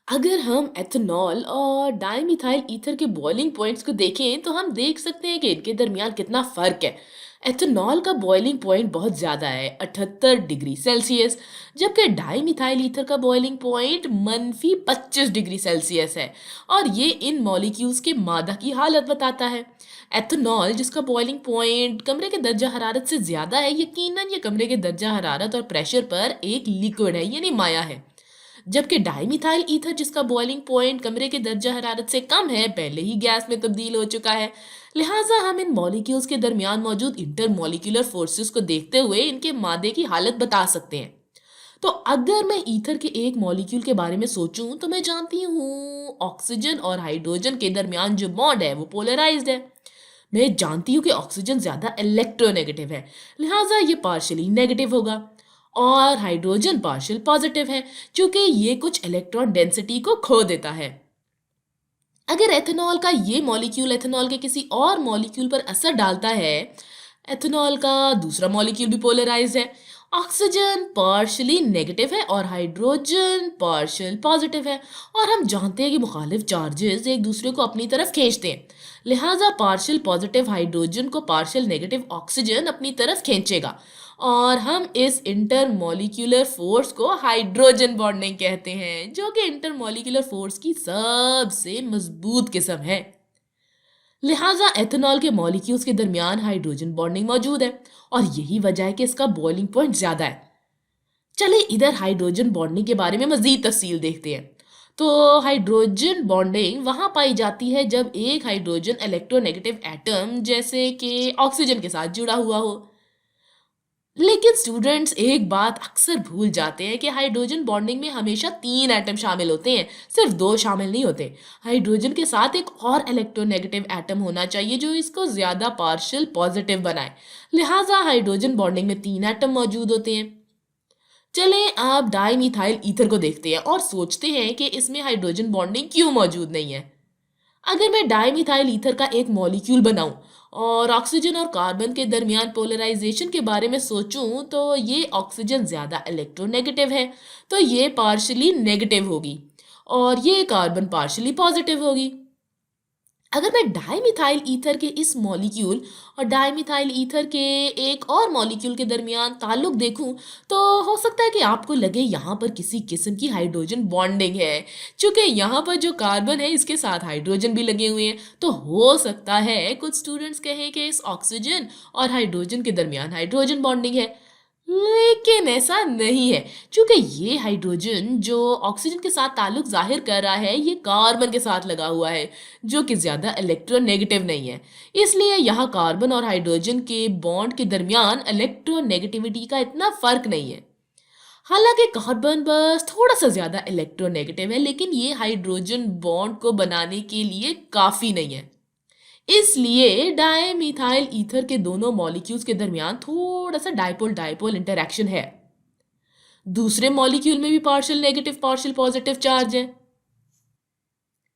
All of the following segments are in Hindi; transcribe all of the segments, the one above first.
अगर हम एथेनॉल और डाइमिथाइल ईथर के बॉइलिंग पॉइंट्स को देखें तो हम देख सकते हैं कि इनके दरमियान कितना फर्क है। एथेनॉल का बॉइलिंग पॉइंट बहुत ज़्यादा है, 78 डिग्री सेल्सियस, जबकि डाइमिथाइल ईथर का बॉइलिंग पॉइंट -25 डिग्री सेल्सियस है। और ये इन मॉलिक्यूल्स के मादा की हालत बताता है। एथेनॉल जिसका बॉइलिंग पॉइंट कमरे के दर्जा हरारत से ज़्यादा है, यकीनन ये कमरे के दर्जा हरारत और प्रेशर पर एक लिक्विड है, यानी माया है। जबकि डाइमिथाइल ईथर जिसका बॉइलिंग पॉइंट कमरे के दर्जा हरारत से कम है, पहले ही गैस में तब्दील हो चुका है। लिहाजा हम इन मॉलिक्यूल्स के दरमियान मौजूद इंटरमॉलिक्यूलर फोर्सेस को देखते हुए इनके मादे की हालत बता सकते हैं। तो अगर मैं ईथर के एक मॉलिक्यूल के बारे में सोचूं तो मैं जानती हूँ ऑक्सीजन और हाइड्रोजन के दरमियान जो बॉन्ड है वो पोलराइज्ड है। मैं जानती हूँ कि ऑक्सीजन ज्यादा इलेक्ट्रोनेगेटिव है, लिहाजा ये पार्शियली नेगेटिव होगा। और हाइड्रोजन पार्शियल पॉजिटिव है, क्योंकि ये कुछ इलेक्ट्रॉन डेंसिटी को खो देता है। अगर एथेनॉल का ये मॉलिक्यूल एथेनॉल के किसी और मॉलिक्यूल पर असर डालता है, एथेनॉल का दूसरा मॉलिक्यूल भी पोलराइज्ड है। ऑक्सीजन पार्शियली नेगेटिव है और हाइड्रोजन पार्शियल पॉजिटिव है। और हम जानते हैं कि मुखालिफ चार्जेस एक दूसरे को अपनी तरफ खींचते हैं, लिहाजा पार्शियल पॉजिटिव हाइड्रोजन को पार्शियल नेगेटिव ऑक्सीजन अपनी तरफ खींचेगा। और हम इस इंटरमॉलिक्यूलर फोर्स को हाइड्रोजन बॉन्डिंग कहते हैं, जो कि इंटरमॉलिक्यूलर फोर्स की सबसे मजबूत किस्म है। लिहाजा एथेनॉल के मॉलिक्यूल्स के दरमियान हाइड्रोजन बॉन्डिंग मौजूद है, और यही वजह है कि इसका बॉइलिंग पॉइंट ज्यादा है। चलिए इधर हाइड्रोजन बॉन्डिंग के बारे में मजीद तफसील देखते हैं। तो हाइड्रोजन बॉन्डिंग वहां पाई जाती है जब एक हाइड्रोजन इलेक्ट्रोनेगेटिव एटम जैसे कि ऑक्सीजन के साथ जुड़ा हुआ हो। लेकिन स्टूडेंट्स एक बात अक्सर भूल जाते हैं कि हाइड्रोजन बॉन्डिंग में हमेशा 3 एटम शामिल होते हैं, सिर्फ 2 शामिल नहीं होते। हाइड्रोजन के साथ एक और इलेक्ट्रोनेगेटिव एटम होना चाहिए जो इसको ज्यादा पार्शियल पॉजिटिव बनाए। लिहाजा हाइड्रोजन बॉन्डिंग में 3 एटम मौजूद होते हैं। चलें अब डाइमिथाइल ईथर को देखते हैं और सोचते हैं कि इसमें हाइड्रोजन बॉन्डिंग क्यों मौजूद नहीं है। अगर मैं डाइमिथाइल ईथर का एक मॉलिक्यूल बनाऊं और ऑक्सीजन और कार्बन के दरमियान पोलराइजेशन के बारे में सोचूं तो ये ऑक्सीजन ज्यादा इलेक्ट्रोनेगेटिव है, तो ये पार्शियली नेगेटिव होगी। और ये कार्बन पार्शियली पॉजिटिव होगी। अगर मैं डाइमिथाइल ईथर के इस मॉलिक्यूल और डाइमिथाइल ईथर के एक और मॉलिक्यूल के दरमियान ताल्लुक देखूं तो हो सकता है कि आपको लगे यहाँ पर किसी किस्म की हाइड्रोजन बॉन्डिंग है। चूंकि यहाँ पर जो कार्बन है इसके साथ हाइड्रोजन भी लगे हुए हैं, तो हो सकता है कुछ स्टूडेंट्स कहें कि इस ऑक्सीजन और हाइड्रोजन के दरमियान हाइड्रोजन बॉन्डिंग है। लेकिन ऐसा नहीं है, क्योंकि ये हाइड्रोजन जो ऑक्सीजन के साथ ताल्लुक जाहिर कर रहा है ये कार्बन के साथ लगा हुआ है, जो कि ज्यादा इलेक्ट्रोनेगेटिव नहीं है। इसलिए यहाँ कार्बन और हाइड्रोजन के बॉन्ड के दरमियान इलेक्ट्रोनेगेटिविटी का इतना फर्क नहीं है। हालांकि कार्बन बस थोड़ा सा ज्यादा इलेक्ट्रोनेगेटिव है, लेकिन ये हाइड्रोजन बॉन्ड को बनाने के लिए काफी नहीं है। इसलिए डायमिथाइल ईथर के दोनों मॉलिक्यूल्स के दरमियान थोड़ा सा डाइपोल डाइपोल इंटरेक्शन है। दूसरे मॉलिक्यूल में भी partial negative partial positive charge है,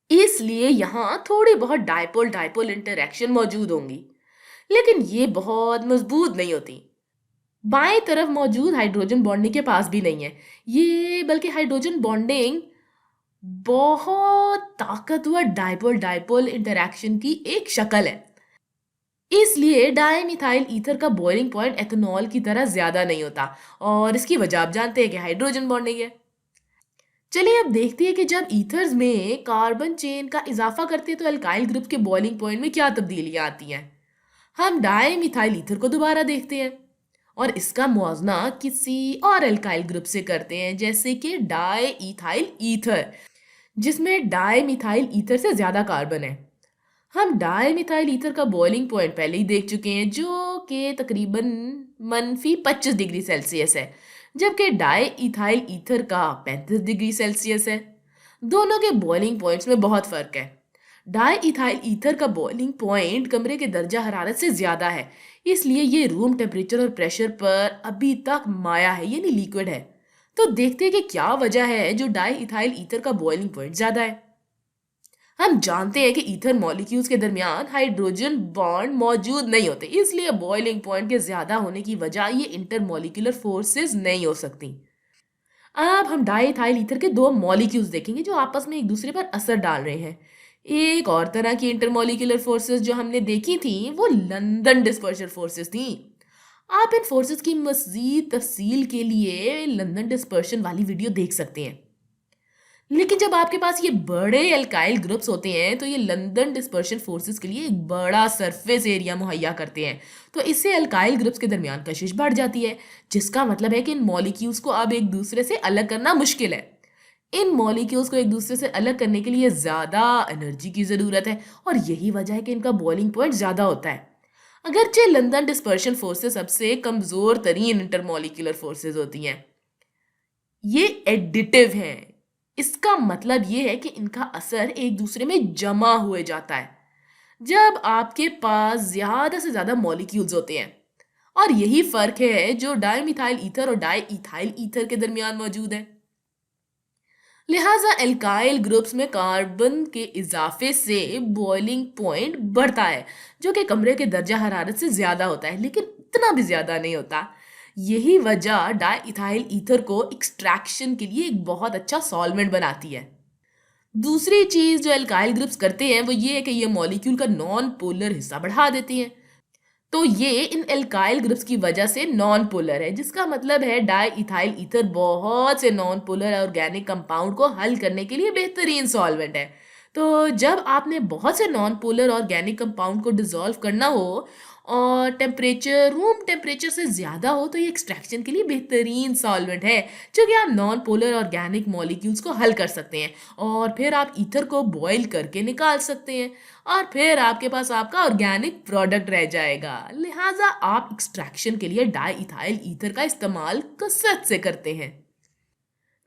इसलिए यहाँ थोड़ी बहुत डाइपोल डाइपोल इंटरेक्शन मौजूद होंगी, लेकिन ये बहुत मजबूत नहीं होती। बाएं तरफ मौजूद हाइड्रोजन बॉन्डिंग के पास भी नहीं है ये, बल्कि हाइड्रोजन बॉन्डिंग बहुत ताकतवर डाइपोल डाइपोल इंटरेक्शन की एक शक्ल है। इसलिए डाइमिथाइल ईथर का बॉइलिंग पॉइंट एथेनॉल की तरह ज्यादा नहीं होता, और इसकी वजह आप जानते हैं कि हाइड्रोजन बॉन्डिंग है। चलिए अब देखते हैं कि जब ईथर्स में कार्बन चेन का इजाफा करते हैं तो अल्काइल ग्रुप के बॉइलिंग पॉइंट में क्या तब्दीलियां आती हैं। हम डाइमिथाइल ईथर को दोबारा देखते हैं और इसका मुआवजा किसी और अल्काइल ग्रुप से करते हैं, जैसे कि डाई इथाइल ईथर, जिसमें डाई मिथाइल ईथर से ज्यादा कार्बन है। हम डाई मिथाइल ईथर का बॉइलिंग पॉइंट पहले ही देख चुके हैं, जो कि तकरीबन -25 डिग्री सेल्सियस है, जबकि डाई इथाइल ईथर का 35 डिग्री सेल्सियस है। दोनों के बॉइलिंग पॉइंट्स में बहुत फर्क है। डाई इथाइल ईथर का बॉइलिंग पॉइंट कमरे के दर्जा हरारत से ज्यादा है, इसलिए ये रूम टेम्परेचर और प्रेशर पर अभी तक माया है, यानी लिक्विड है। तो देखते हैं कि क्या वजह है जो डाई इथाइल ईथर का बॉइलिंग पॉइंट ज्यादा है। हम जानते हैं कि ईथर मॉलिक्यूल्स के दरमियान हाइड्रोजन बॉन्ड मौजूद नहीं होते, इसलिए बॉइलिंग पॉइंट के ज्यादा होने की वजह ये इंटरमॉलिक्यूलर फोर्सेस नहीं हो सकती। अब हम डाइथाइल ईथर के दो मॉलिक्यूल्स देखेंगे जो आपस में एक दूसरे पर असर डाल रहे हैं। एक और तरह की इंटरमॉलिक्यूलर फोर्सेस जो हमने देखी थी वो लंदन डिस्पर्शन फोर्सेस थी। आप इन फोर्सेस की मजीद तफसील के लिए लंदन डिस्पर्शन वाली वीडियो देख सकते हैं। लेकिन जब आपके पास ये बड़े एल्काइल ग्रुप्स होते हैं तो ये लंदन डिस्पर्शन फोर्सेस के लिए एक बड़ा सरफेस एरिया मुहैया करते हैं। तो इससे एल्काइल ग्रुप्स के दरमियान कशिश बढ़ जाती है, जिसका मतलब है कि इन मॉलिक्यूल्स को अब एक दूसरे से अलग करना मुश्किल है। इन मॉलिक्यूल्स को एक दूसरे से अलग करने के लिए ज़्यादा एनर्जी की ज़रूरत है और यही वजह है कि इनका बॉइलिंग पॉइंट ज़्यादा होता है। अगरचे लंदन डिस्पर्शन फोर्सेस सबसे कमज़ोर तरीन इंटरमॉलिक्यूलर फोर्सेस होती हैं, ये एडिटिव हैं। इसका मतलब ये है कि इनका असर एक दूसरे में जमा हुए जाता है जब आपके पास ज्यादा से ज्यादा मॉलिक्यूल्स होते हैं। और यही फर्क है जो डाइमिथाइल ईथर और डाई इथाइल ईथर के दरमियान मौजूद है। लिहाजा एल्काइल ग्रुप्स में कार्बन के इजाफे से बॉइलिंग पॉइंट बढ़ता है, जो कि कमरे के दर्जा हरारत से ज्यादा होता है, लेकिन इतना भी ज्यादा नहीं होता। यही वजह डाइइथाइल ईथर को एक्सट्रैक्शन के लिए एक बहुत अच्छा सॉल्वेंट बनाती है। दूसरी चीज जो एल्काइल ग्रुप्स करते हैं वो ये है कि ये मॉलिक्यूल का नॉन पोलर हिस्सा बढ़ा देते हैं। तो ये इन एल्काइल ग्रुप्स की वजह से नॉन पोलर है, जिसका मतलब है डाई इथाइल ईथर बहुत से नॉन पोलर ऑर्गेनिक कंपाउंड को हल करने के लिए बेहतरीन सॉल्वेंट है। तो जब आपने बहुत से नॉन पोलर ऑर्गेनिक कंपाउंड को डिसॉल्व करना हो और टेम्परेचर रूम टेम्परेचर से ज़्यादा हो तो ये एक्सट्रैक्शन के लिए बेहतरीन सॉल्वेंट है, जो कि आप नॉन पोलर ऑर्गेनिक मॉलिक्यूल्स को हल कर सकते हैं और फिर आप ईथर को बॉईल करके निकाल सकते हैं और फिर आपके पास आपका ऑर्गेनिक प्रोडक्ट रह जाएगा। लिहाजा आप एक्सट्रैक्शन के लिए डाई इथाइल ईथर का इस्तेमाल कसरत से करते हैं।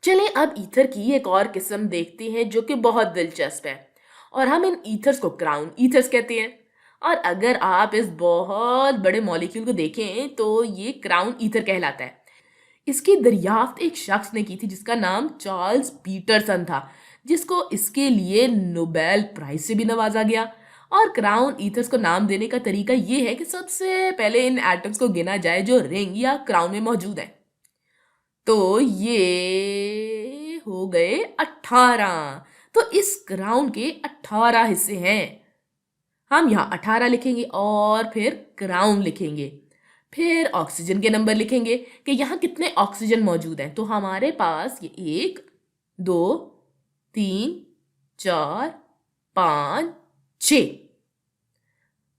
चलिए अब ईथर की एक और किस्म देखते हैं जो कि बहुत दिलचस्प है और हम इन ईथर्स को क्राउन ईथर्स कहते हैं। और अगर आप इस बहुत बड़े मॉलिक्यूल को देखें तो ये क्राउन ईथर कहलाता है। इसकी दरियाफ्त एक शख्स ने की थी जिसका नाम चार्ल्स पीटरसन था, जिसको इसके लिए नोबेल प्राइज से भी नवाजा गया। और क्राउन ईथर्स को नाम देने का तरीका ये है कि सबसे पहले इन एटम्स को गिना जाए जो रिंग या क्राउन में मौजूद है। तो ये हो गए 18। तो इस क्राउन के 18 हिस्से हैं। हम यहाँ 18 लिखेंगे और फिर क्राउन लिखेंगे, फिर ऑक्सीजन के नंबर लिखेंगे कि यहाँ कितने ऑक्सीजन मौजूद हैं। तो हमारे पास ये 1 2 3 4 5 6,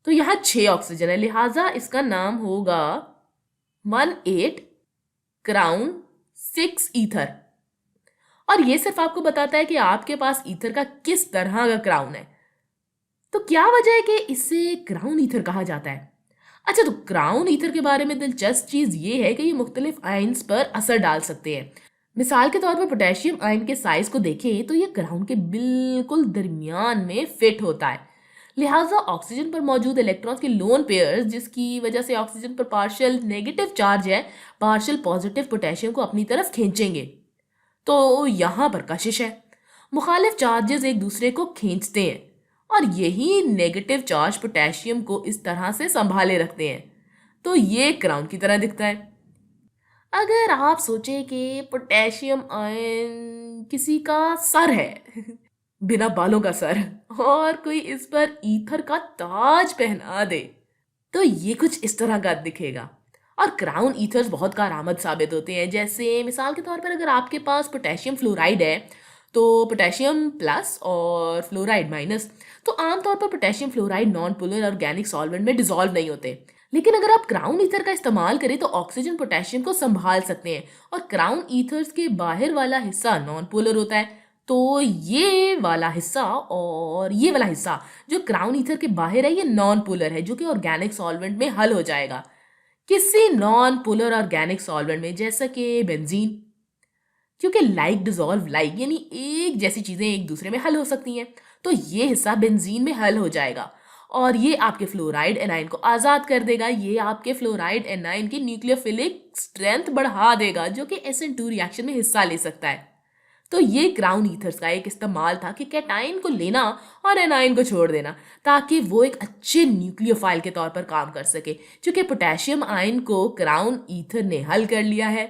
तो यहाँ 6 ऑक्सीजन है, लिहाजा इसका नाम होगा 18 क्राउन 6 ईथर। और ये सिर्फ आपको बताता है कि आपके पास ईथर का किस तरह का क्राउन है। तो क्या वजह है कि इसे क्राउन ईथर कहा जाता है? अच्छा, तो क्राउन ईथर के बारे में दिलचस्प चीज ये है कि ये मुख्तलिफ आयन्स पर असर डाल सकते हैं। मिसाल के तौर पर पोटेशियम आयन के साइज को देखें तो ये क्राउन के बिल्कुल दरमियान में फिट होता है। लिहाजा ऑक्सीजन पर मौजूद इलेक्ट्रॉन्स के लोन पेयर्स, जिसकी वजह से ऑक्सीजन पर पार्शियल नेगेटिव चार्ज है, पार्शियल पॉजिटिव पोटेशियम को अपनी तरफ खींचेंगे। तो यहाँ पर कशिश है, मुखालिफ चार्जेस एक दूसरे को खींचते हैं और यही नेगेटिव चार्ज पोटेशियम को इस तरह से संभाले रखते हैं। तो ये क्राउन की तरह दिखता है। अगर आप सोचें कि पोटेशियम आयन किसी का सर है बिना बालों का सर, और कोई इस पर ईथर का ताज पहना दे, तो ये कुछ इस तरह का दिखेगा। और क्राउन ईथर्स बहुत कारआमद साबित होते हैं। जैसे मिसाल के तौर पर अगर आपके पास पोटेशियम फ्लोराइड है तो पोटेशियम प्लस और फ्लोराइड माइनस, तो आमतौर पर potassium fluoride non polar organic solvent में डिसॉल्व नहीं होते। लेकिन अगर आप क्राउन ईथर का इस्तेमाल करें तो ऑक्सीजन पोटेशियम को संभाल सकते हैं और क्राउन ईथर्स के बाहर वाला हिस्सा नॉन पोलर होता है। तो ये वाला हिस्सा और ये वाला हिस्सा जो क्राउन ईथर के बाहर है ये नॉन पोलर है, जो कि ऑर्गेनिक सॉल्वेंट में हल हो जाएगा। किसी नॉन पोलर ऑर्गेनिक सॉल्वेंट में, जैसा कि बेंजीन, क्योंकि लाइक डिजॉल्व लाइक यानी एक जैसी चीजें एक दूसरे में हल हो सकती हैं, तो ये हिस्सा बेंजीन में हल हो जाएगा और ये आपके फ्लोराइड एनाइन को आज़ाद कर देगा। ये आपके फ्लोराइड एनाइन की न्यूक्लियोफिलिक स्ट्रेंथ बढ़ा देगा, जो कि SN2 रिएक्शन में हिस्सा ले सकता है। तो ये क्राउन ईथर्स का एक इस्तेमाल था कि कैटाइन को लेना और एनाइन को छोड़ देना, ताकि वो एक अच्छे न्यूक्लियोफाइल के तौर पर काम कर सके। चूंकि पोटेशियम आयन को क्राउन ईथर ने हल कर लिया है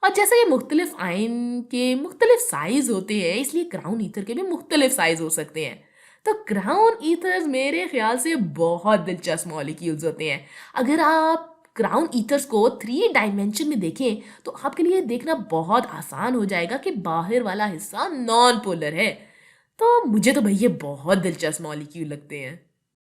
और जैसे ये मुख्तलिफ आयन के मुख्तलिफ साइज होते हैं, इसलिए क्राउन ईथर के भी मुख्तलिफ साइज हो सकते हैं। तो क्राउन ईथर्स मेरे ख्याल से बहुत दिलचस्प मॉलिक्यूल्स होते हैं। अगर आप क्राउन ईथर्स को 3 डायमेंशन में देखें तो आपके लिए देखना बहुत आसान हो जाएगा कि बाहर वाला हिस्सा नॉन पोलर है। तो मुझे तो भाई ये बहुत दिलचस्प मॉलिक्यूल लगते हैं।